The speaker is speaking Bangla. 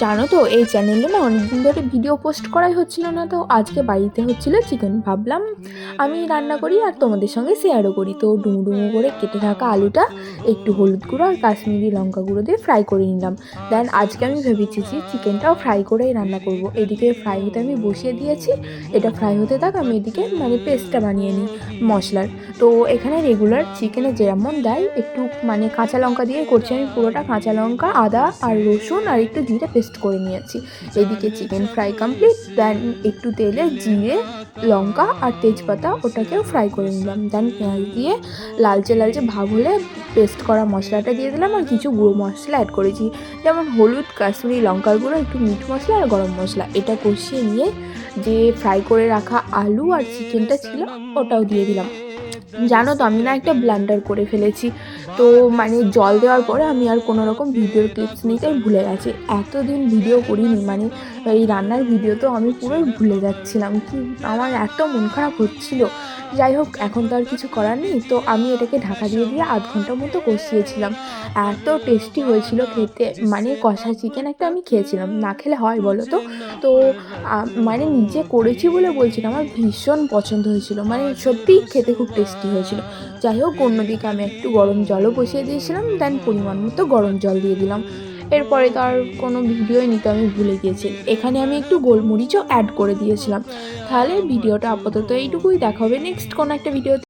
জানো তো এই চ্যানেলে না অনেকদিন ধরে ভিডিও পোস্ট করাই হচ্ছিল না, তো আজকে বাড়িতে হচ্ছিল চিকেন। ভাবলাম আমি রান্না করি আর তোমাদের সঙ্গে শেয়ারও করি। তো ডুমু ডুমু করে কেটে থাকা আলুটা একটু হলুদ গুঁড়ো আর কাশ্মীরি লঙ্কা গুঁড়ো দিয়ে ফ্রাই করে নিলাম। দেন আজকে আমি ভেবেছি যে চিকেনটাও ফ্রাই করেই রান্না করব। এদিকে ফ্রাই হতে আমি বসিয়ে দিয়েছি, এটা ফ্রাই হতে থাক, আমি এদিকে পেস্টটা বানিয়ে নিই মশলার। তো এখানে রেগুলার চিকেনে যেমন দেয় একটু কাঁচা লঙ্কা দিয়ে করছি আমি, পুরোটা কাঁচা লঙ্কা, আদা আর রসুন আর একটু জিরে পেস্ট করে নিয়েছি। এদিকে চিকেন ফ্রাই কমপ্লিট। দেন একটু তেলে জিরে, লঙ্কা আর তেজপাতা ওটাকেও ফ্রাই করে নিলাম। দেন পেঁয়াজ দিয়ে লালচে লালচে ভাব হলে পেস্ট করা মশলাটা দিয়ে দিলাম আর কিছু গুঁড়ো মশলা অ্যাড করেছি, যেমন হলুদ, কাশ্মীরি লঙ্কার গুঁড়ো, একটু মিট মশলা আর গরম মশলা। এটা কষিয়ে নিয়ে যে ফ্রাই করে রাখা আলু আর চিকেনটা ছিল ওটাও দিয়ে দিলাম। জানো তো আমি না একটা ব্লান্ডার করে ফেলেছি। তো জল দেওয়ার পরে আমি আর কোনো রকম ভিডিওর ক্লিপস নিতে ভুলে গেছি। এতদিন ভিডিও করিনি, এই রান্নার ভিডিও তো আমি পুরোই ভুলে যাচ্ছিলাম। কি আমার এত মন খারাপ হচ্ছিল। যাই হোক, এখন তো আর কিছু করার নেই, তো আমি এটাকে ঢাকা দিয়ে আধ ঘন্টার মতো কষিয়েছিলাম। এত টেস্টি হয়েছিল খেতে, কষা চিকেন একটা আমি খেয়েছিলাম, না খেলে হয় বলো তো। তো নিজে করেছি বলে বলছি না, আমার ভীষণ পছন্দ হয়েছিল, সত্যিই খেতে খুব টেস্টি হয়েছিল। যাই হোক, অন্যদিকে আমি একটু গরম জলও বসিয়ে দিয়েছিলাম। দেন পরিমাণ মতো গরম জল দিয়ে দিলাম। এরপরে তো আর কোনো ভিডিওই নিতে আমি ভুলে গিয়েছি। এখানে আমি একটু গোলমরিচও অ্যাড করে দিয়েছিলাম। তাহলে ভিডিওটা আপাতত এইটুকুই, দেখা হবে নেক্সট কোনো একটা ভিডিও।